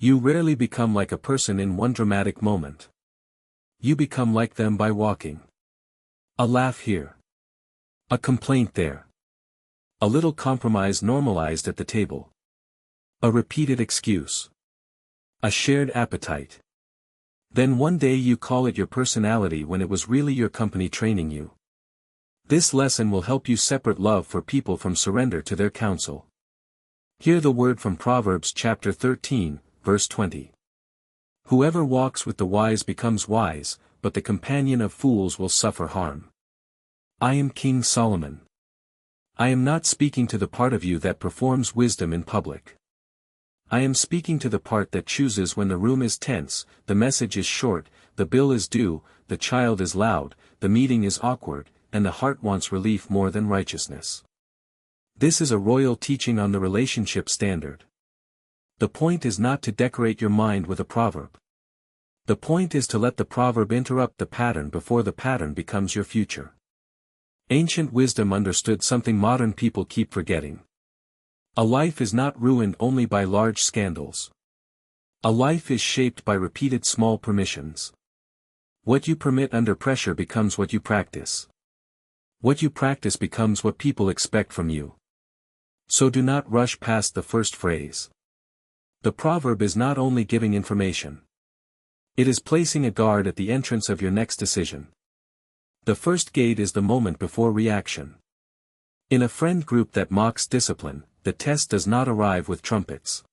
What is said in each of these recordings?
You rarely become like a person in one dramatic moment. You become like them by walking. A laugh here. A complaint there. A little compromise normalized at the table. A repeated excuse. A shared appetite. Then one day you call it your personality when it was really your company training you. This lesson will help you separate love for people from surrender to their counsel. Hear the word from Proverbs chapter 13, verse 20. Whoever walks with the wise becomes wise, but the companion of fools will suffer harm. I am King Solomon. I am not speaking to the part of you that performs wisdom in public. I am speaking to the part that chooses when the room is tense, the message is short, the bill is due, the child is loud, the meeting is awkward, and the heart wants relief more than righteousness. This is a royal teaching on the relationship standard. The point is not to decorate your mind with a proverb. The point is to let the proverb interrupt the pattern before the pattern becomes your future. Ancient wisdom understood something modern people keep forgetting. A life is not ruined only by large scandals. A life is shaped by repeated small permissions. What you permit under pressure becomes what you practice. What you practice becomes what people expect from you. So do not rush past the first phrase. The proverb is not only giving information. It is placing a guard at the entrance of your next decision. The first gate is the moment before reaction. In a friend group that mocks discipline, the test does not arrive with trumpets.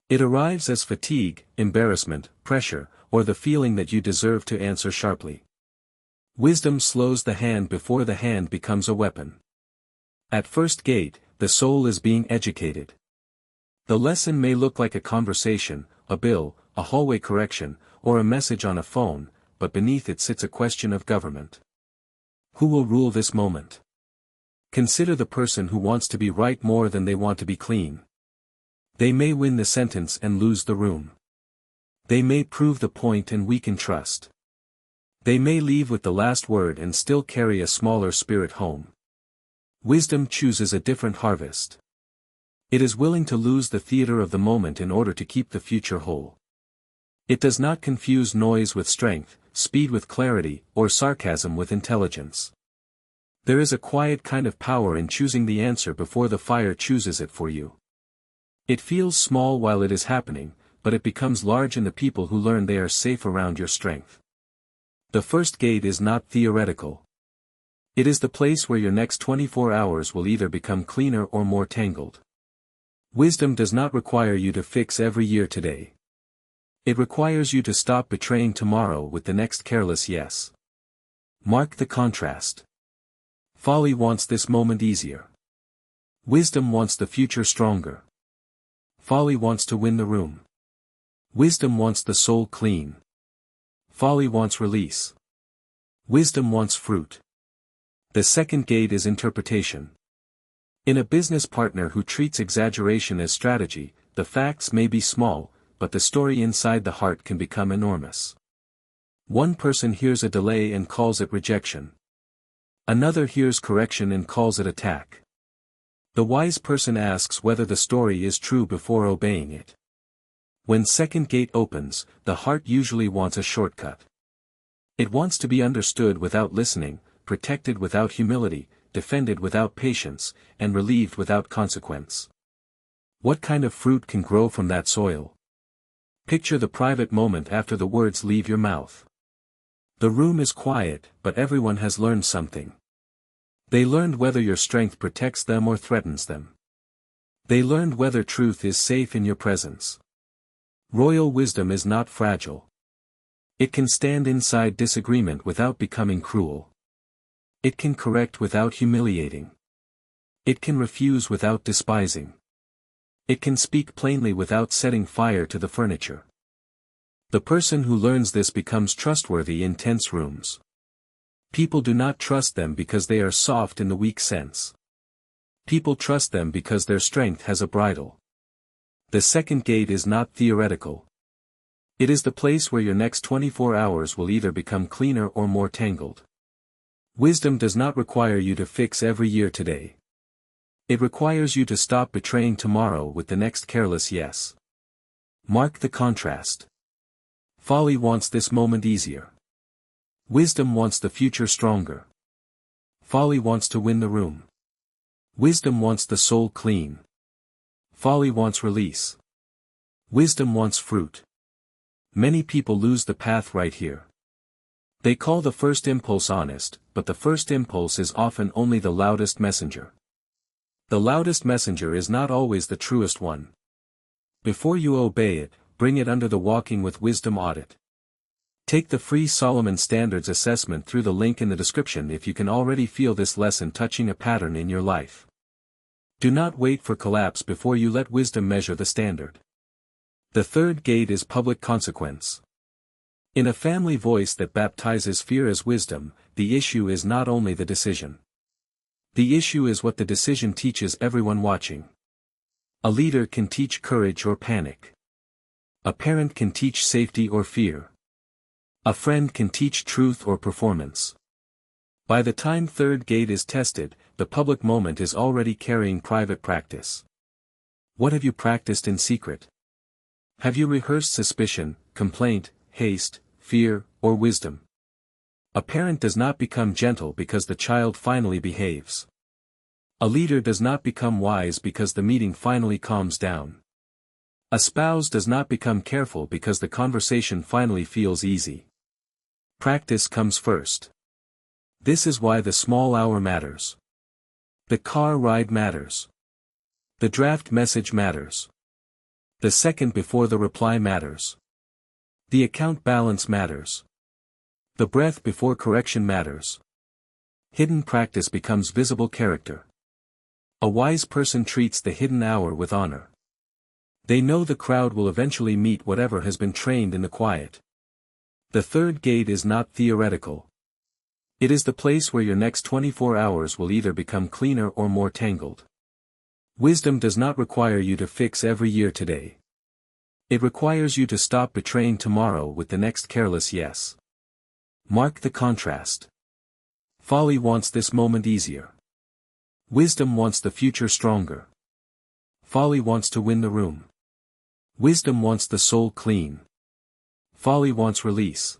It arrives as fatigue, embarrassment, pressure, or the feeling that you deserve to answer sharply. Wisdom slows the hand before the hand becomes a weapon. At first gate, the soul is being educated. The lesson may look like a conversation, a bill, a hallway correction, or a message on a phone, but beneath it sits a question of government. Who will rule this moment? Consider the person who wants to be right more than they want to be clean. They may win the sentence and lose the room. They may prove the point and weaken trust. They may leave with the last word and still carry a smaller spirit home. Wisdom chooses a different harvest. It is willing to lose the theater of the moment in order to keep the future whole. It does not confuse noise with strength, speed with clarity, or sarcasm with intelligence. There is a quiet kind of power in choosing the answer before the fire chooses it for you. It feels small while it is happening, but it becomes large in the people who learn they are safe around your strength. The first gate is not theoretical. It is the place where your next 24 hours will either become cleaner or more tangled. Wisdom does not require you to fix every year today. It requires you to stop betraying tomorrow with the next careless yes. Mark the contrast. Folly wants this moment easier. Wisdom wants the future stronger. Folly wants to win the room. Wisdom wants the soul clean. Folly wants release. Wisdom wants fruit. The second gate is interpretation. In a business partner who treats exaggeration as strategy, the facts may be small, but the story inside the heart can become enormous. One person hears a delay and calls it rejection. Another hears correction and calls it attack. The wise person asks whether the story is true before obeying it. When second gate opens, the heart usually wants a shortcut. It wants to be understood without listening, protected without humility, defended without patience, and relieved without consequence. What kind of fruit can grow from that soil? Picture the private moment after the words leave your mouth. The room is quiet, but everyone has learned something. They learned whether your strength protects them or threatens them. They learned whether truth is safe in your presence. Royal wisdom is not fragile. It can stand inside disagreement without becoming cruel. It can correct without humiliating. It can refuse without despising. It can speak plainly without setting fire to the furniture. The person who learns this becomes trustworthy in tense rooms. People do not trust them because they are soft in the weak sense. People trust them because their strength has a bridle. The second gate is not theoretical. It is the place where your next 24 hours will either become cleaner or more tangled. Wisdom does not require you to fix every year today. It requires you to stop betraying tomorrow with the next careless yes. Mark the contrast. Folly wants this moment easier. Wisdom wants the future stronger. Folly wants to win the room. Wisdom wants the soul clean. Folly wants release. Wisdom wants fruit. Many people lose the path right here. They call the first impulse honest, but the first impulse is often only the loudest messenger. The loudest messenger is not always the truest one. Before you obey it, bring it under the Walking with Wisdom audit. Take the free Solomon Standards assessment through the link in the description if you can already feel this lesson touching a pattern in your life. Do not wait for collapse before you let wisdom measure the standard. The third gate is public consequence. In a family voice that baptizes fear as wisdom, the issue is not only the decision. The issue is what the decision teaches everyone watching. A leader can teach courage or panic. A parent can teach safety or fear. A friend can teach truth or performance. By the time third gate is tested, the public moment is already carrying private practice. What have you practiced in secret? Have you rehearsed suspicion, complaint, haste, fear, or wisdom? A parent does not become gentle because the child finally behaves. A leader does not become wise because the meeting finally calms down. A spouse does not become careful because the conversation finally feels easy. Practice comes first. This is why the small hour matters. The car ride matters. The draft message matters. The second before the reply matters. The account balance matters. The breath before correction matters. Hidden practice becomes visible character. A wise person treats the hidden hour with honor. They know the crowd will eventually meet whatever has been trained in the quiet. The third gate is not theoretical. It is the place where your next 24 hours will either become cleaner or more tangled. Wisdom does not require you to fix every year today. It requires you to stop betraying tomorrow with the next careless yes. Mark the contrast. Folly wants this moment easier. Wisdom wants the future stronger. Folly wants to win the room. Wisdom wants the soul clean. Folly wants release.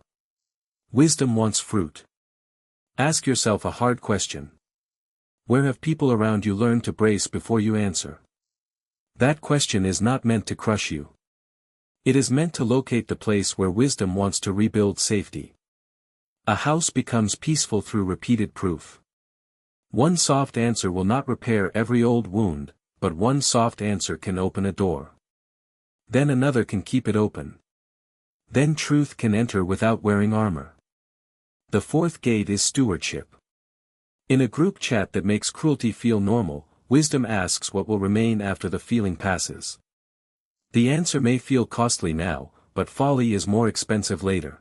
Wisdom wants fruit. Ask yourself a hard question. Where have people around you learned to brace before you answer? That question is not meant to crush you. It is meant to locate the place where wisdom wants to rebuild safety. A house becomes peaceful through repeated proof. One soft answer will not repair every old wound, but one soft answer can open a door. Then another can keep it open. Then truth can enter without wearing armor. The fourth gate is stewardship. In a group chat that makes cruelty feel normal, wisdom asks what will remain after the feeling passes. The answer may feel costly now, but folly is more expensive later.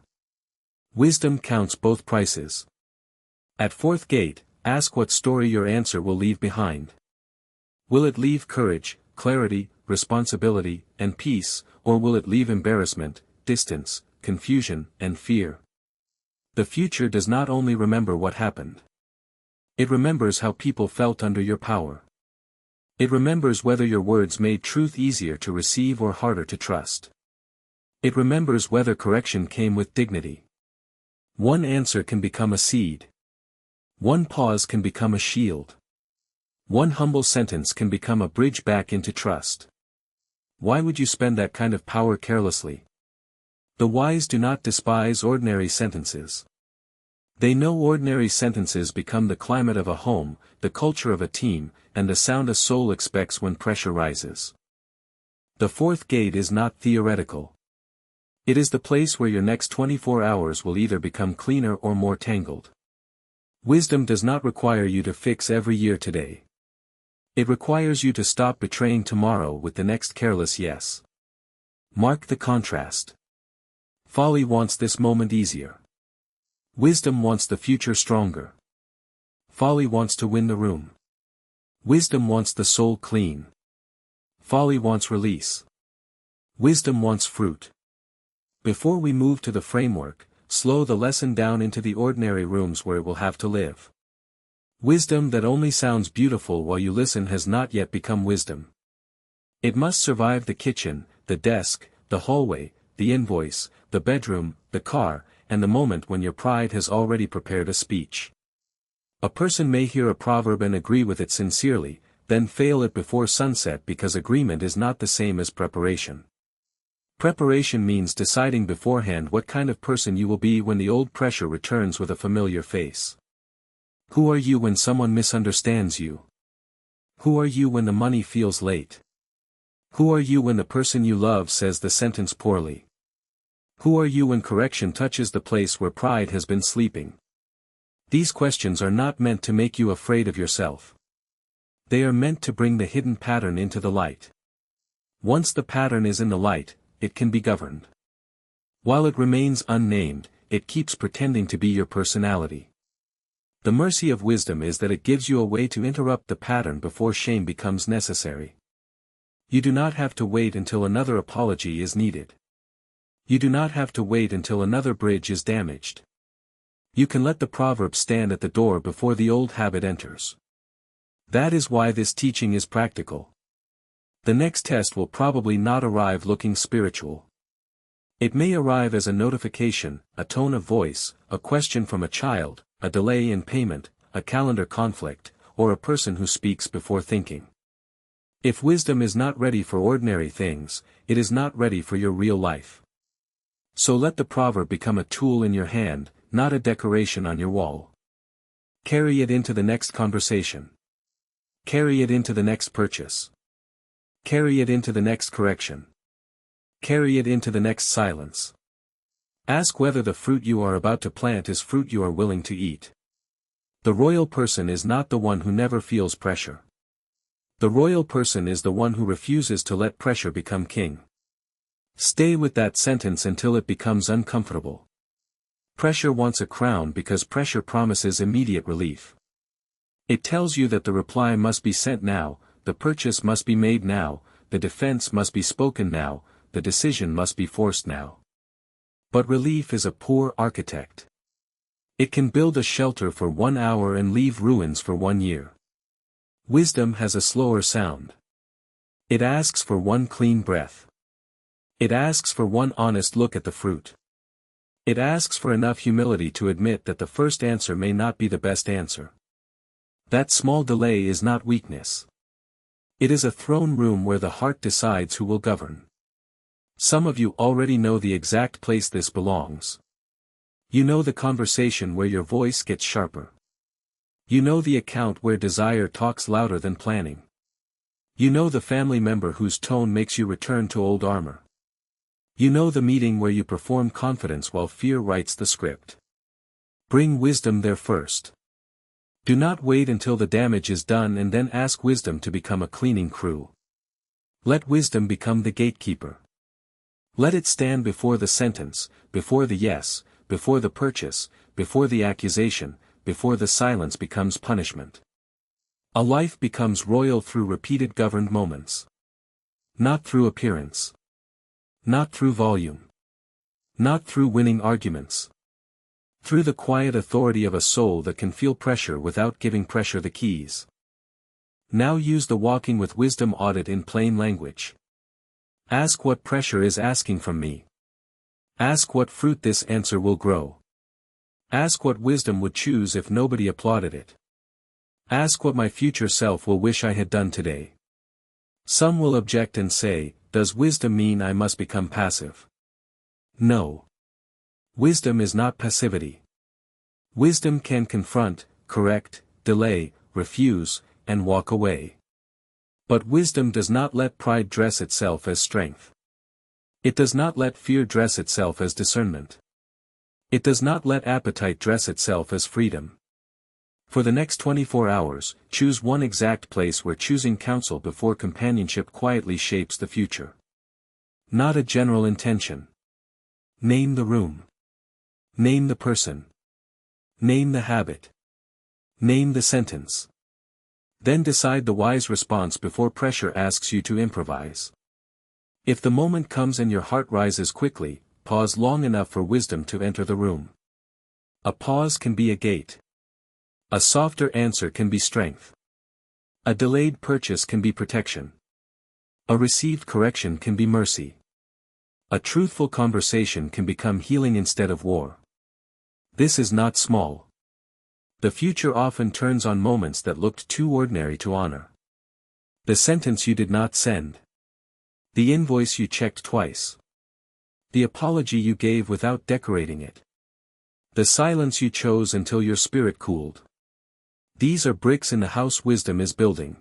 Wisdom counts both prices. At fourth gate, ask what story your answer will leave behind. Will it leave courage, clarity, responsibility, and peace, or will it leave embarrassment, distance, confusion, and fear? The future does not only remember what happened. It remembers how people felt under your power. It remembers whether your words made truth easier to receive or harder to trust. It remembers whether correction came with dignity. One answer can become a seed. One pause can become a shield. One humble sentence can become a bridge back into trust. Why would you spend that kind of power carelessly? The wise do not despise ordinary sentences. They know ordinary sentences become the climate of a home, the culture of a team, and the sound a soul expects when pressure rises. The fourth gate is not theoretical. It is the place where your next 24 hours will either become cleaner or more tangled. Wisdom does not require you to fix every year today. It requires you to stop betraying tomorrow with the next careless yes. Mark the contrast. Folly wants this moment easier. Wisdom wants the future stronger. Folly wants to win the room. Wisdom wants the soul clean. Folly wants release. Wisdom wants fruit. Before we move to the framework, slow the lesson down into the ordinary rooms where it will have to live. Wisdom that only sounds beautiful while you listen has not yet become wisdom. It must survive the kitchen, the desk, the hallway, the invoice, the bedroom, the car, and the moment when your pride has already prepared a speech. A person may hear a proverb and agree with it sincerely, then fail it before sunset because agreement is not the same as preparation. Preparation means deciding beforehand what kind of person you will be when the old pressure returns with a familiar face. Who are you when someone misunderstands you? Who are you when the money feels late? Who are you when the person you love says the sentence poorly? Who are you when correction touches the place where pride has been sleeping? These questions are not meant to make you afraid of yourself. They are meant to bring the hidden pattern into the light. Once the pattern is in the light, it can be governed. While it remains unnamed, it keeps pretending to be your personality. The mercy of wisdom is that it gives you a way to interrupt the pattern before shame becomes necessary. You do not have to wait until another apology is needed. You do not have to wait until another bridge is damaged. You can let the proverb stand at the door before the old habit enters. That is why this teaching is practical. The next test will probably not arrive looking spiritual. It may arrive as a notification, a tone of voice, a question from a child, a delay in payment, a calendar conflict, or a person who speaks before thinking. If wisdom is not ready for ordinary things, it is not ready for your real life. So let the proverb become a tool in your hand, not a decoration on your wall. Carry it into the next conversation. Carry it into the next purchase. Carry it into the next correction. Carry it into the next silence. Ask whether the fruit you are about to plant is fruit you are willing to eat. The royal person is not the one who never feels pressure. The royal person is the one who refuses to let pressure become king. Stay with that sentence until it becomes uncomfortable. Pressure wants a crown because pressure promises immediate relief. It tells you that the reply must be sent now, the purchase must be made now, the defense must be spoken now, the decision must be forced now. But relief is a poor architect. It can build a shelter for 1 hour and leave ruins for 1 year. Wisdom has a slower sound. It asks for one clean breath. It asks for one honest look at the fruit. It asks for enough humility to admit that the first answer may not be the best answer. That small delay is not weakness. It is a throne room where the heart decides who will govern. Some of you already know the exact place this belongs. You know the conversation where your voice gets sharper. You know the account where desire talks louder than planning. You know the family member whose tone makes you return to old armor. You know the meeting where you perform confidence while fear writes the script. Bring wisdom there first. Do not wait until the damage is done and then ask wisdom to become a cleaning crew. Let wisdom become the gatekeeper. Let it stand before the sentence, before the yes, before the purchase, before the accusation, before the silence becomes punishment. A life becomes royal through repeated governed moments. Not through appearance. Not through volume. Not through winning arguments. Through the quiet authority of a soul that can feel pressure without giving pressure the keys. Now use the walking with wisdom audit in plain language. Ask what pressure is asking from me. Ask what fruit this answer will grow. Ask what wisdom would choose if nobody applauded it. Ask what my future self will wish I had done today. Some will object and say, does wisdom mean I must become passive? No. Wisdom is not passivity. Wisdom can confront, correct, delay, refuse, and walk away. But wisdom does not let pride dress itself as strength. It does not let fear dress itself as discernment. It does not let appetite dress itself as freedom. For the next 24 hours, choose one exact place where choosing counsel before companionship quietly shapes the future. Not a general intention. Name the room. Name the person. Name the habit. Name the sentence. Then decide the wise response before pressure asks you to improvise. If the moment comes and your heart rises quickly, pause long enough for wisdom to enter the room. A pause can be a gate. A softer answer can be strength. A delayed purchase can be protection. A received correction can be mercy. A truthful conversation can become healing instead of war. This is not small. The future often turns on moments that looked too ordinary to honor. The sentence you did not send. The invoice you checked twice. The apology you gave without decorating it. The silence you chose until your spirit cooled. These are bricks in the house wisdom is building.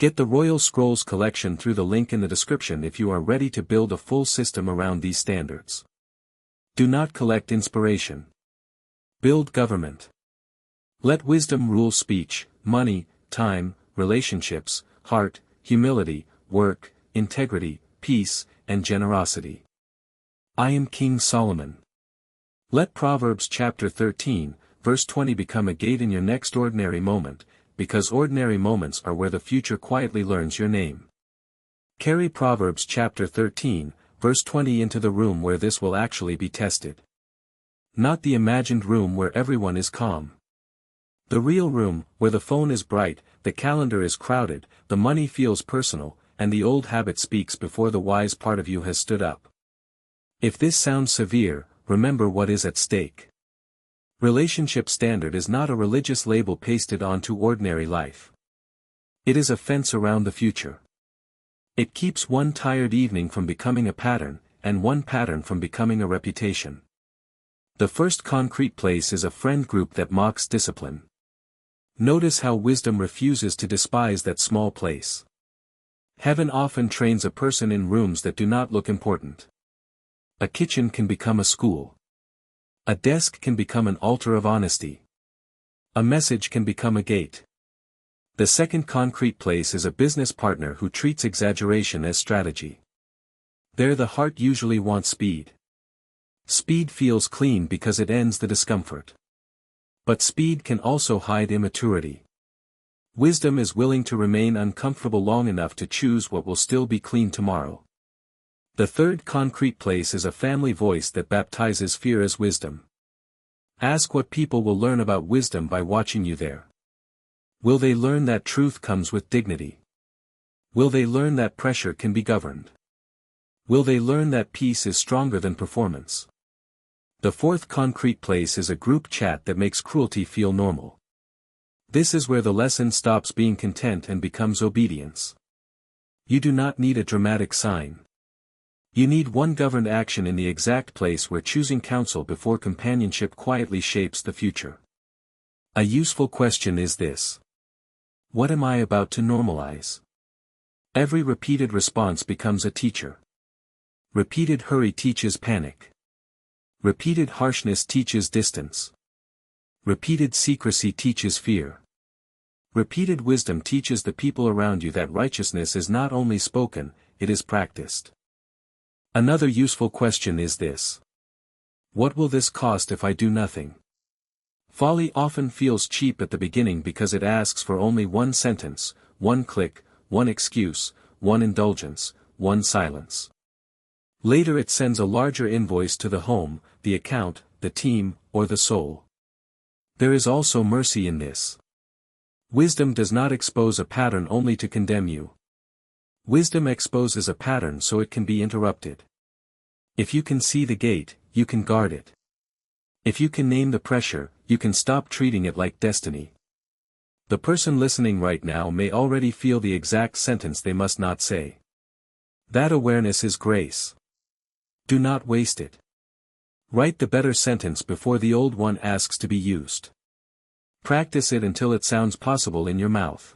Get the Royal Scrolls collection through the link in the description if you are ready to build a full system around these standards. Do not collect inspiration. Build government. Let wisdom rule speech, money, time, relationships, heart, humility, work, integrity, peace, and generosity. I am King Solomon. Let Proverbs chapter 13, verse 20 become a gate in your next ordinary moment, because ordinary moments are where the future quietly learns your name. Carry Proverbs chapter 13, verse 20 into the room where this will actually be tested. Not the imagined room where everyone is calm. The real room, where the phone is bright, the calendar is crowded, the money feels personal, and the old habit speaks before the wise part of you has stood up. If this sounds severe, remember what is at stake. Relationship standard is not a religious label pasted onto ordinary life. It is a fence around the future. It keeps one tired evening from becoming a pattern, and one pattern from becoming a reputation. The first concrete place is a friend group that mocks discipline. Notice how wisdom refuses to despise that small place. Heaven often trains a person in rooms that do not look important. A kitchen can become a school. A desk can become an altar of honesty. A message can become a gate. The second concrete place is a business partner who treats exaggeration as strategy. There the heart usually wants speed. Speed feels clean because it ends the discomfort. But speed can also hide immaturity. Wisdom is willing to remain uncomfortable long enough to choose what will still be clean tomorrow. The third concrete place is a family voice that baptizes fear as wisdom. Ask what people will learn about wisdom by watching you there. Will they learn that truth comes with dignity? Will they learn that pressure can be governed? Will they learn that peace is stronger than performance? The fourth concrete place is a group chat that makes cruelty feel normal. This is where the lesson stops being content and becomes obedience. You do not need a dramatic sign. You need one governed action in the exact place where choosing counsel before companionship quietly shapes the future. A useful question is this. What am I about to normalize? Every repeated response becomes a teacher. Repeated hurry teaches panic. Repeated harshness teaches distance. Repeated secrecy teaches fear. Repeated wisdom teaches the people around you that righteousness is not only spoken, it is practiced. Another useful question is this. What will this cost if I do nothing? Folly often feels cheap at the beginning because it asks for only one sentence, one click, one excuse, one indulgence, one silence. Later it sends a larger invoice to the home, the account, the team, or the soul. There is also mercy in this. Wisdom does not expose a pattern only to condemn you. Wisdom exposes a pattern so it can be interrupted. If you can see the gate, you can guard it. If you can name the pressure, you can stop treating it like destiny. The person listening right now may already feel the exact sentence they must not say. That awareness is grace. Do not waste it. Write the better sentence before the old one asks to be used. Practice it until it sounds possible in your mouth.